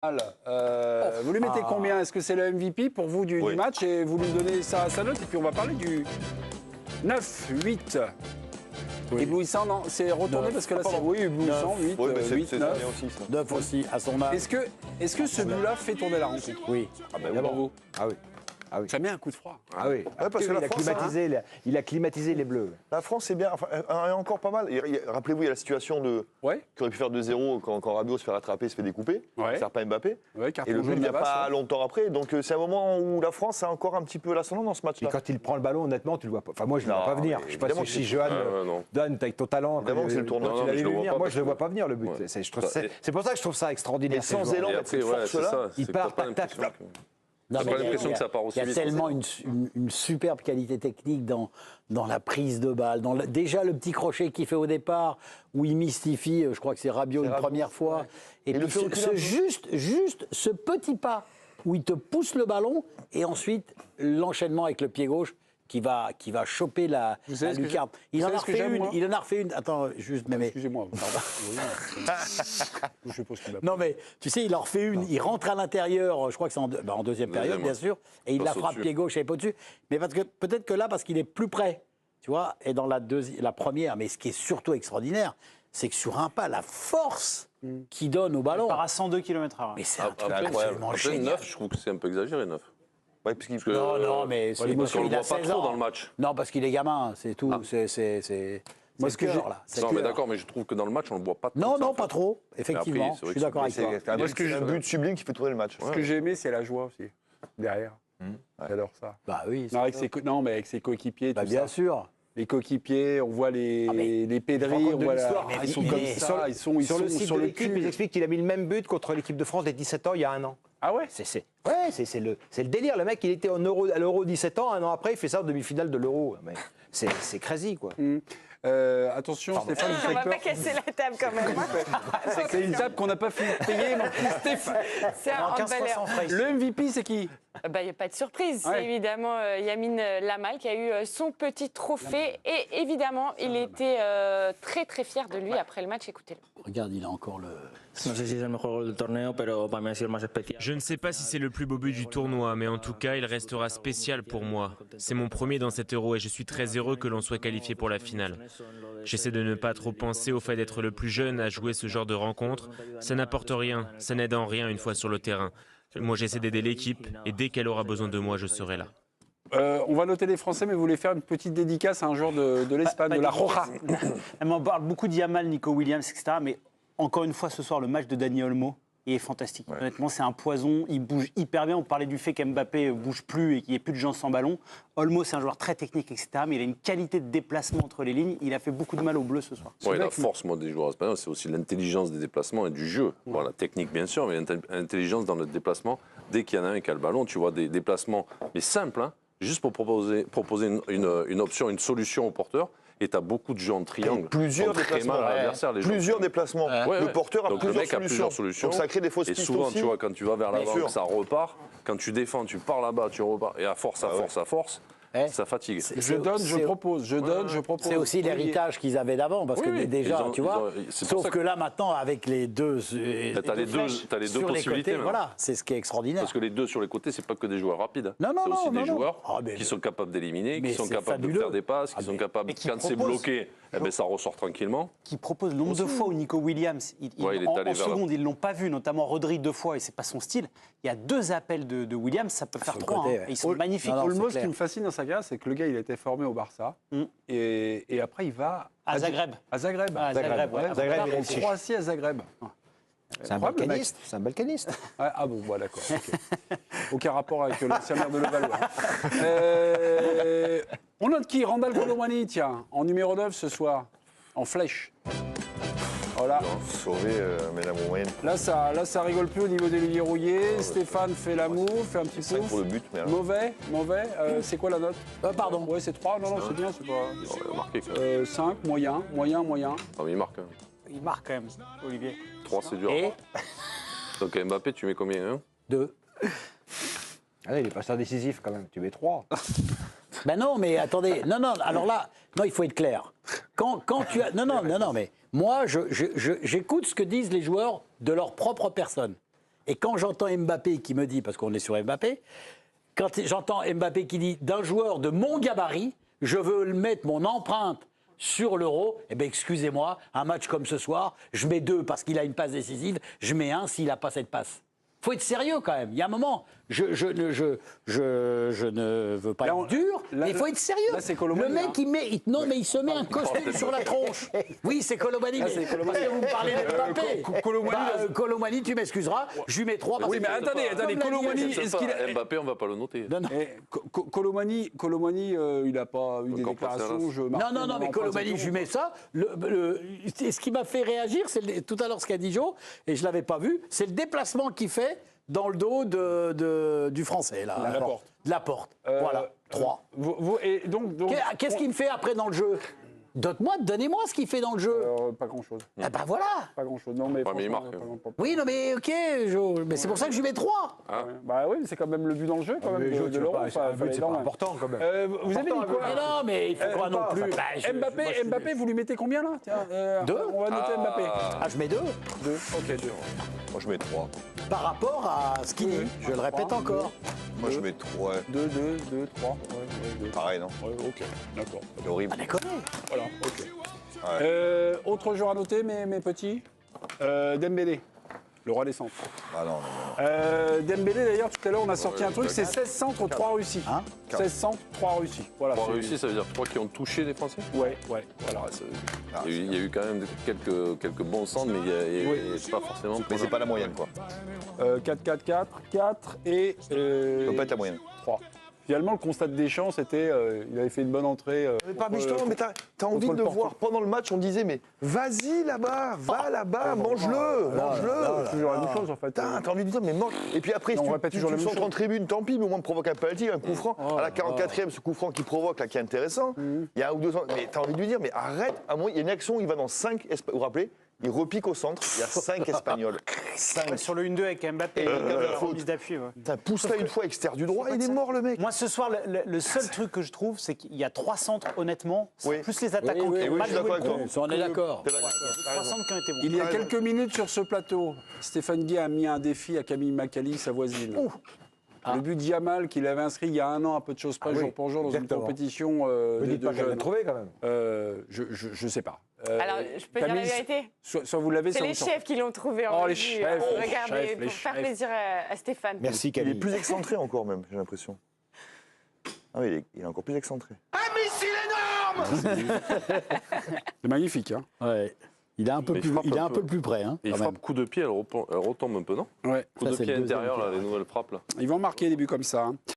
Vous lui mettez combien? Est-ce que c'est le MVP pour vous du match et vous lui donnez sa note? Et puis on va parler du 9, 8. Oui. Éblouissant, non, c'est retourné 9. parce que là c'est éblouissant, 8, Oui, mais 8, 9. 9 aussi, à son âge. Est-ce que ce but-là fait tourner la rencontre? Oui. Ah ben d'abord vous. Ah oui. Ah oui. Ça met un coup de froid. Ah oui. Parce que il a climatisé les Bleus. La France, c'est bien. Enfin, il y a encore pas mal. Rappelez-vous, il y a la situation de qui aurait pu faire 2-0 quand Rabiot se fait rattraper, se fait découper. Ça sert pas Mbappé. Et le but, il n'y a pas longtemps après. Donc c'est un moment où la France a encore un petit peu l'ascendant dans ce match-là. Et quand il prend le ballon, honnêtement, tu le vois pas. Enfin, moi, je ne le vois pas venir. Je sais pas si Johan, Dan, avec ton talent. Évidemment que c'est le tournoi. Moi, je ne le vois pas venir, le but. C'est pour ça que je trouve ça extraordinaire. Et sans élan, cette force-là, il part, tac, tac. T'as pas l'impression que ça part aussi vite. Il y a tellement une superbe qualité technique dans la prise de balle. Déjà, le petit crochet qu'il fait au départ, où il mystifie, je crois que c'est Rabiot une première fois. Et puis juste ce petit pas où il te pousse le ballon, et ensuite l'enchaînement avec le pied gauche qui va choper la lucarne. Il en a refait une. Attends, juste, mais. Excusez-moi. Je suppose qu'il non, mais tu sais, il en refait une. Il rentre à l'intérieur, je crois que c'est en deuxième période, bien sûr, et il la frappe pied gauche et au-dessus. Mais parce que peut-être que là, parce qu'il est plus près, tu vois, et dans la première, mais ce qui est surtout extraordinaire, c'est que sur un pas, la force qu'il donne au ballon. Il part à 102 km/h. Mais c'est un truc absolument génial. 9, je trouve que c'est un peu exagéré, 9. Ouais, non, mais c'est parce qu'on le voit pas trop dans le match. Non, parce qu'il est gamin, c'est tout. C'est moi ce que j'ai là. Non, mais d'accord, mais je trouve que dans le match, on le voit pas trop. Non, pas trop. Effectivement, je suis d'accord avec toi. C'est un but sublime qui fait tourner le match. Ce que j'ai aimé, c'est la joie aussi derrière. J'adore ça. Bah oui. Non, mais avec ses coéquipiers. Bien sûr. Les coéquipiers, on voit les pédris, on voit ils sont comme ça. Ils sont sur le site de l'équipe. Ils expliquent qu'il a mis le même but contre l'équipe de France des 17 ans il y a un an. Ah ouais? C'est le délire. Le mec, il était à l'Euro 17 ans, un an après, il fait ça en demi-finale de l'Euro. C'est crazy, quoi. Attention, Stéphane. On va pas casser la table quand même. C'est une table qu'on n'a pas fini de payer, mon petit Stéphane. C'est un handballeur. Le MVP, c'est qui? Il n'y a pas de surprise. C'est évidemment Yamin Lamal qui a eu son petit trophée. Et évidemment, il était très très fier de lui après le match. Écoutez-le. Regarde, il a encore le... Je ne sais pas si c'est le plus beau but du tournoi, mais en tout cas, il restera spécial pour moi. C'est mon premier dans cet Euro et je suis très heureux que l'on soit qualifié pour la finale. J'essaie de ne pas trop penser au fait d'être le plus jeune à jouer ce genre de rencontre. Ça n'apporte rien, ça n'aide en rien une fois sur le terrain. Moi, j'essaie d'aider l'équipe et dès qu'elle aura besoin de moi, je serai là. On va noter les Français, mais vous voulez faire une petite dédicace à un joueur de l'Espagne, de la Roja. On parle beaucoup d'Yamal, Nico Williams, etc. Mais encore une fois, ce soir, le match de Dani Olmo est fantastique. Honnêtement, c'est un poison. Il bouge hyper bien. On parlait du fait qu'Mbappé ne bouge plus et qu'il n'y ait plus de gens sans ballon. Olmo, c'est un joueur très technique, etc. Mais il a une qualité de déplacement entre les lignes. Il a fait beaucoup de mal aux Bleus ce soir. La force des joueurs espagnols, c'est aussi l'intelligence des déplacements et du jeu. Bon, la technique, bien sûr, mais l'intelligence dans le déplacement. Dès qu'il y en a un qui a le ballon, tu vois des déplacements, mais simples, juste pour proposer une option, une solution au porteur. Et tu as beaucoup de jeux en triangle. Plusieurs déplacements. Déplacements. Le porteur a plusieurs solutions. Donc ça crée des fausses pistes. Et souvent, tu vois, quand tu vas vers l'avant, ça repart. Quand tu défends, tu pars là-bas, tu repars. Et à force, ça fatigue. Je propose. C'est aussi l'héritage qu'ils avaient d'avant, parce que déjà, tu vois. Sauf que là, maintenant, avec les deux. T'as les deux possibilités. Voilà, c'est ce qui est extraordinaire. Parce que les deux sur les côtés, c'est pas que des joueurs rapides. Non, c'est aussi des joueurs qui sont capables d'éliminer, qui sont capables de faire des passes, qui sont capables, quand c'est bloqué, ça ressort tranquillement. Qui propose le nombre de fois où Nico Williams, en seconde, ils l'ont pas vu, notamment Rodri 2 fois, et c'est pas son style. Il y a 2 appels de Williams, ça peut faire 3. Ils sont magnifiques. Olmo, ce qui me fascine dans sa carrière, c'est que le gars, il a été formé au Barça, et après, il va à Zagreb. À Zagreb, il est Croatie à Zagreb. C'est un balkaniste. C'est un balkaniste. Ah bon, d'accord. Okay. Aucun rapport avec l'ancien maire de Levallois. On note qui? Randal Colomani, tiens, en numéro 9 ce soir, en flèche. Voilà. Sauvé, mesdames et moyenne. Là, ça rigole plus au niveau des Olivier Rouillet. Stéphane fait l'amour, fait un petit peu. Pour le but, mais mauvais. C'est quoi la note? Pardon. Ouais, c'est 3. Non, c'est bien, c'est pas. Il a marqué. 5, moyen. Ah, mais il marque. Il marque quand même, Olivier. 3, c'est dur. Donc Mbappé, tu mets combien? 2. Allez, il est passeur décisif quand même. Tu mets 3. Ben non, mais attendez. Non, alors là, il faut être clair. Quand tu as... Non, mais moi, j'écoute ce que disent les joueurs de leur propre personne. Et quand j'entends Mbappé qui me dit, parce qu'on est sur Mbappé, quand j'entends Mbappé qui dit d'un joueur de mon gabarit, je veux mettre mon empreinte sur l'Euro, eh bien excusez-moi, un match comme ce soir, je mets 2 parce qu'il a une passe décisive, je mets 1 s'il n'a pas cette passe. Il faut être sérieux quand même. Il y a un moment, je ne veux pas être dur, mais il faut être sérieux. Là, c'est Colomani, le mec, il se met un costume sur la tronche. Oui, c'est Colomani. Parce que vous me parlez de Mbappé. Colomani, tu m'excuseras, je lui mets 3. Oui, mais attendez, Colomani, est-ce qu'il a... Mbappé, on ne va pas le noter. Colomani, il n'a pas eu des déclarations. Non, mais Colomani, je lui mets ça. Ce qui m'a fait réagir, c'est tout à l'heure ce qu'a dit Joe, et je ne l'avais pas vu, c'est le déplacement qu'il fait dans le dos du Français, là. De la porte. Voilà, 3. Qu'est-ce qu'il me fait après dans le jeu ? Donnez-moi ce qu'il fait dans le jeu. Pas grand-chose. Eh ben voilà. Pas grand-chose. Non, mais il marque. Oui, non, mais ok, mais c'est pour ça que je lui mets 3. Ah. Bah oui, mais c'est quand même le but dans le jeu, quand même, de l'Euro. C'est pas important, quand même. Vous avez mis quoi? Mais non, mais il faut pas non plus. Mbappé, vous lui mettez combien, là? Tiens, 2. On va noter Mbappé. Ah, je mets 2. 2. Ok, 2. Moi, je mets 3. Par rapport à ce qu'il dit. Je le répète encore. Moi, je mets 3. 2, 3. Pareil, non? Ouais, ok, d'accord. C'est horrible. Ah, déconne. Voilà, ok. Autre joueur à noter, mes petits. Dembélé, le roi des centres. Ah non. Dembélé, d'ailleurs, tout à l'heure, on a sorti un truc, c'est 16 centres, 3 réussis. 16 centres, 3 réussis. Voilà, 3 réussis, ça veut dire 3 qui ont touché les Français? Ouais, voilà. Il y a eu quand même quelques bons centres, mais il n'y a pas forcément... Mais c'est pas la moyenne, quoi. 4 et... Ça peut pas être la moyenne. 3. Finalement, le constat de Deschamps, c'était il avait fait une bonne entrée. Mais t'as envie de le voir. Pendant le match, on disait, mais vas-y là-bas, va là-bas, mange-le. C'est toujours la même chose, en fait. T'as envie de dire, mais mange. Et puis après, si tu te centres en tribune, tant pis, mais au moins provoque un penalty, un coup franc. À la 44e, ce coup franc qui provoque, là, qui est intéressant. Il y a un ou deux ans. Mais t'as envie de lui dire, mais arrête. À un moment, il y a une action où il va dans 5. Vous vous rappelez? Il repique au centre, il y a 5 Espagnols. 5. Sur le 1-2 avec Mbappé, la remise d'appui. T'as poussé là une fois extérieur du droit, il est mort le mec. Moi ce soir, le seul truc que je trouve, c'est qu'il y a 3 centres, honnêtement, plus les attaquants qui ont mal joué le coup. On est d'accord. Il y a 3 centres qui ont été bons. Il y a quelques minutes sur ce plateau, Stéphane Guy a mis un défi à Camille Macali, sa voisine. Le but de Yamal qu'il avait inscrit il y a un an, à peu de choses près, jour pour jour, dans une compétition de jeunes. trouvé quand même. Je sais pas. Alors, je peux dire la vérité. Soit vous l'avez, C'est les chefs qui l'ont trouvé en les revue. chefs. Regardez, pour faire plaisir à Stéphane. Merci Il Camille. est plus excentré encore même, j'ai l'impression. Ah oui, il est encore plus excentré. C'est magnifique, hein. Ouais. Il est un peu plus près. Hein, Il frappe coup de pied, elle retombe un peu, non? Ouais. Coup de pied intérieur, là, les nouvelles frappes. Là. Ils vont marquer des buts comme ça. Hein.